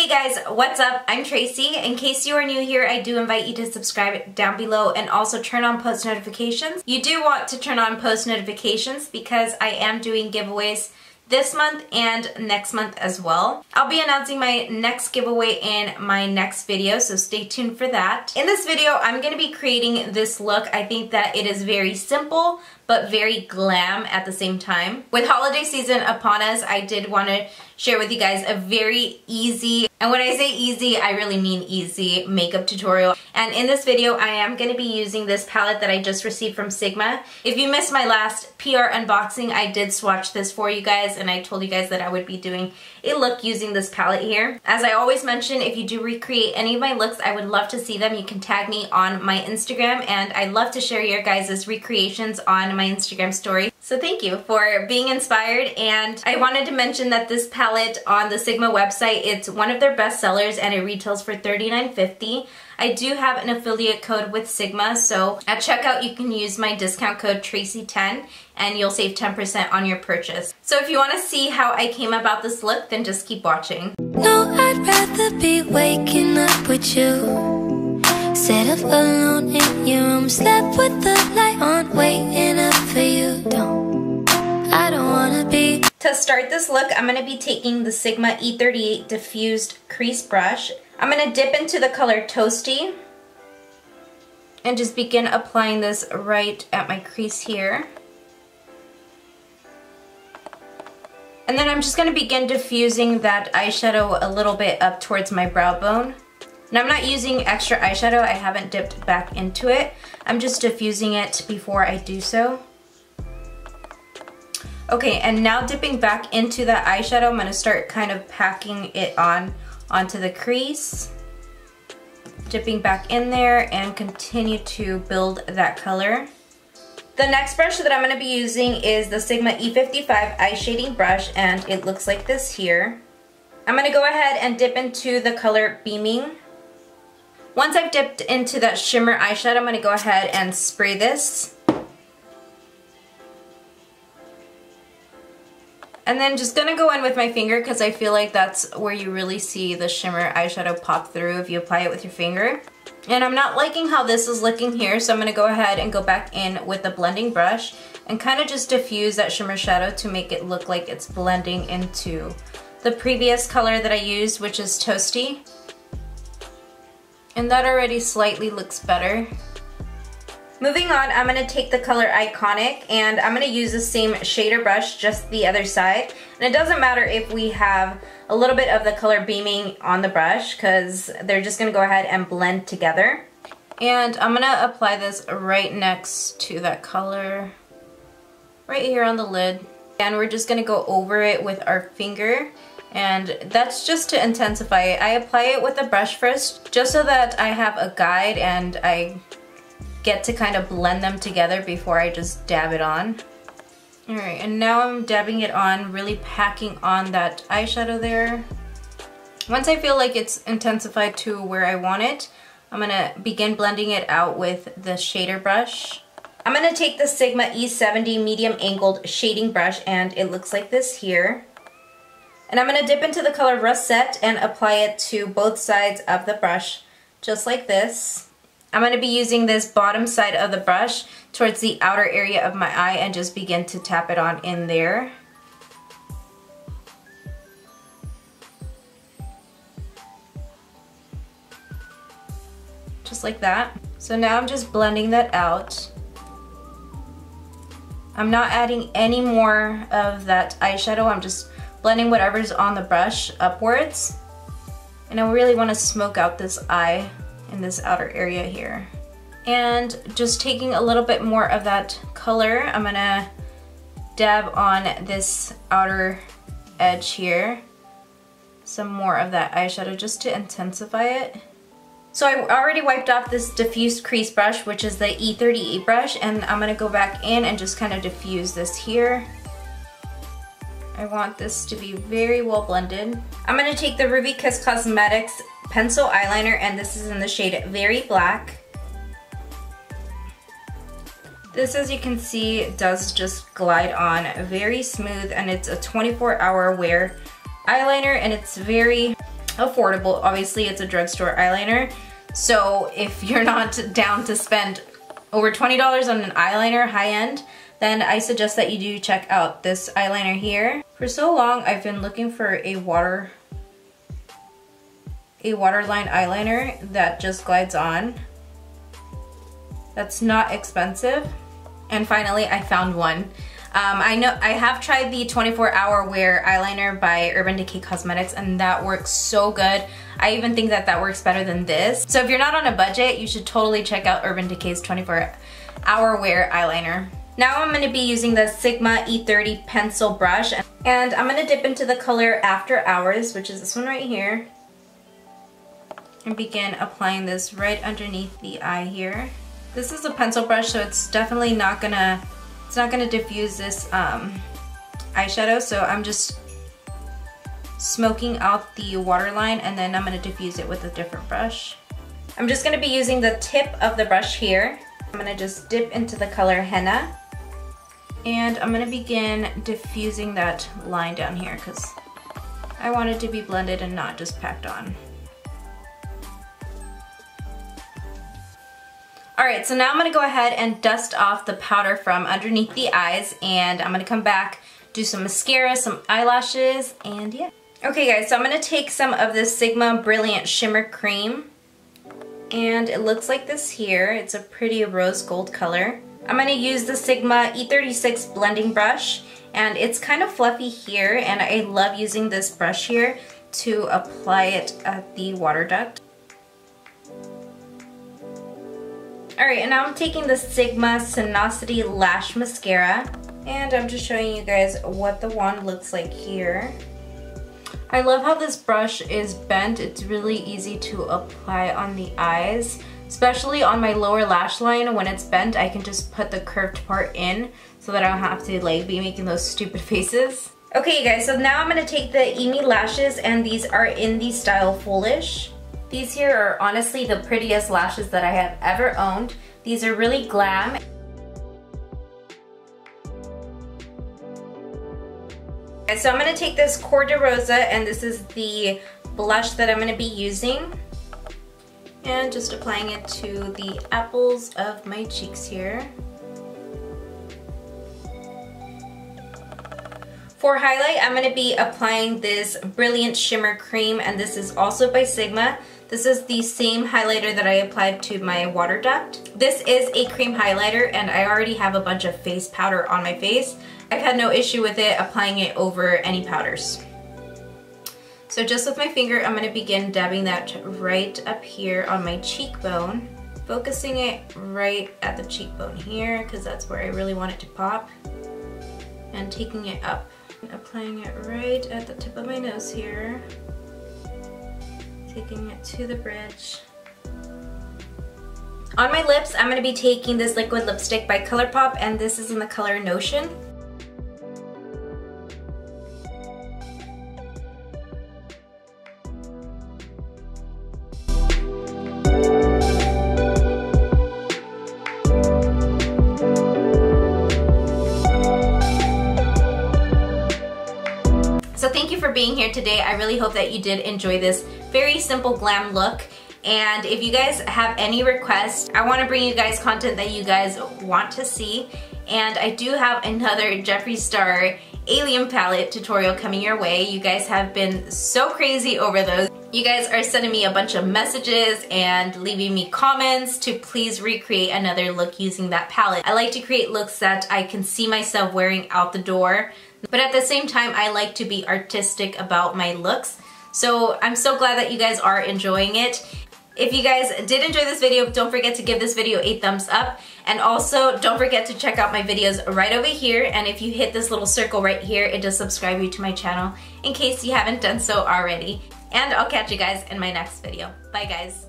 Hey guys, what's up? I'm Tracy. In case you are new here, I do invite you to subscribe down below and also turn on post notifications. You do want to turn on post notifications because I am doing giveaways this month and next month as well. I'll be announcing my next giveaway in my next video, so stay tuned for that. In this video, I'm going to be creating this look. I think that it is very simple, but very glam at the same time. With holiday season upon us, I did want to share with you guys a very easy, and when I say easy, I really mean easy, makeup tutorial. And in this video, I am going to be using this palette that I just received from Sigma. If you missed my last PR unboxing, I did swatch this for you guys, and I told you guys that I would be doing a look using this palette here. As I always mention, if you do recreate any of my looks, I would love to see them. You can tag me on my Instagram, and I love to share your guys' recreations on my Instagram story. So thank you for being inspired. And I wanted to mention that this palette on the Sigma website, it's one of their best sellers and it retails for $39.50. I do have an affiliate code with Sigma, so at checkout you can use my discount code Tracy10 and you'll save 10% on your purchase. So if you want to see how I came about this look, then just keep watching. No, I'd rather be waking up with you. Set up alone in your room, slept with the light on, waiting up for you. I don't wanna be. To start this look, I'm going to be taking the Sigma E38 diffused crease brush. I'm going to dip into the color Toasty and just begin applying this right at my crease here. And then I'm just going to begin diffusing that eyeshadow a little bit up towards my brow bone. And I'm not using extra eyeshadow, I haven't dipped back into it. I'm just diffusing it before I do so. Okay, and now dipping back into that eyeshadow, I'm going to start kind of packing it onto the crease. Dipping back in there and continue to build that color. The next brush that I'm going to be using is the Sigma E55 eye shading brush, and it looks like this here. I'm going to go ahead and dip into the color Beaming. Once I've dipped into that shimmer eyeshadow, I'm going to go ahead and spray this. And then just gonna go in with my finger because I feel like that's where you really see the shimmer eyeshadow pop through if you apply it with your finger. And I'm not liking how this is looking here, so I'm gonna go ahead and go back in with the blending brush and kind of just diffuse that shimmer shadow to make it look like it's blending into the previous color that I used, which is Toasty. And that already slightly looks better. Moving on, I'm going to take the color Iconic and I'm going to use the same shader brush, just the other side. And it doesn't matter if we have a little bit of the color Beaming on the brush because they're just going to go ahead and blend together. And I'm going to apply this right next to that color, right here on the lid. And we're just going to go over it with our finger. And that's just to intensify it. I apply it with a brush first just so that I have a guide and I get to kind of blend them together before I just dab it on. Alright, and now I'm dabbing it on, really packing on that eyeshadow there. Once I feel like it's intensified to where I want it, I'm going to begin blending it out with the shader brush. I'm going to take the Sigma E70 medium angled shading brush and it looks like this here. And I'm going to dip into the color Russet and apply it to both sides of the brush, just like this. I'm going to be using this bottom side of the brush towards the outer area of my eye and just begin to tap it on in there. Just like that. So now I'm just blending that out. I'm not adding any more of that eyeshadow, I'm just blending whatever's on the brush upwards. And I really want to smoke out this eye in this outer area here. And just taking a little bit more of that color, I'm gonna dab on this outer edge here. Some more of that eyeshadow just to intensify it. So I already wiped off this diffused crease brush, which is the E38 brush, and I'm gonna go back in and just kind of diffuse this here. I want this to be very well blended. I'm gonna take the Ruby Kiss Cosmetics pencil eyeliner, and this is in the shade Very Black. This, as you can see, does just glide on very smooth, and it's a 24-hour wear eyeliner, and it's very affordable. Obviously, it's a drugstore eyeliner. So if you're not down to spend over $20 on an eyeliner, high end, then I suggest that you do check out this eyeliner here. For so long, I've been looking for a waterline eyeliner that just glides on. That's not expensive. And finally, I found one. I know I have tried the 24-hour wear eyeliner by Urban Decay Cosmetics, and that works so good. I even think that that works better than this. So if you're not on a budget, you should totally check out Urban Decay's 24-hour wear eyeliner. Now I'm going to be using the Sigma E30 pencil brush, and I'm going to dip into the color After Hours, which is this one right here, and begin applying this right underneath the eye here. This is a pencil brush, so it's definitely not gonna diffuse this eyeshadow, so I'm just smoking out the waterline, and then I'm gonna diffuse it with a different brush. I'm just gonna be using the tip of the brush here. I'm gonna just dip into the color Henna, and I'm gonna begin diffusing that line down here because I want it to be blended and not just packed on. Alright, so now I'm going to go ahead and dust off the powder from underneath the eyes, and I'm going to come back, do some mascara, some eyelashes, and yeah. Okay guys, so I'm going to take some of this Sigma Brilliant Shimmer Cream, and it looks like this here. It's a pretty rose gold color. I'm going to use the Sigma E36 blending brush, and it's kind of fluffy here, and I love using this brush here to apply it at the water duct. Alright, and now I'm taking the Sigma Sinosity Lash Mascara, and I'm just showing you guys what the wand looks like here. I love how this brush is bent. It's really easy to apply on the eyes, especially on my lower lash line. When it's bent, I can just put the curved part in so that I don't have to like be making those stupid faces. Okay guys, so now I'm going to take the Emi lashes, and these are in the style Foolish. These here are honestly the prettiest lashes that I have ever owned. These are really glam. And so I'm going to take this Cor de Rosa, and this is the blush that I'm going to be using. And just applying it to the apples of my cheeks here. For highlight, I'm going to be applying this Brilliant Shimmer Cream, and this is also by Sigma. This is the same highlighter that I applied to my water duct. This is a cream highlighter, and I already have a bunch of face powder on my face. I've had no issue with it applying it over any powders. So just with my finger, I'm going to begin dabbing that right up here on my cheekbone. Focusing it right at the cheekbone here, because that's where I really want it to pop. And taking it up. Applying it right at the tip of my nose here. Taking it to the bridge. On my lips, I'm going to be taking this liquid lipstick by ColourPop, and this is in the color Notion. So thank you for being here today. I really hope that you did enjoy this very simple glam look. And if you guys have any requests, I want to bring you guys content that you guys want to see. And I do have another Jeffree Star Alien Palette tutorial coming your way. You guys have been so crazy over those. You guys are sending me a bunch of messages and leaving me comments to please recreate another look using that palette. I like to create looks that I can see myself wearing out the door, but at the same time I like to be artistic about my looks. So I'm so glad that you guys are enjoying it. If you guys did enjoy this video, don't forget to give this video a thumbs up. And also, don't forget to check out my videos right over here. And if you hit this little circle right here, it does subscribe you to my channel in case you haven't done so already. And I'll catch you guys in my next video. Bye guys.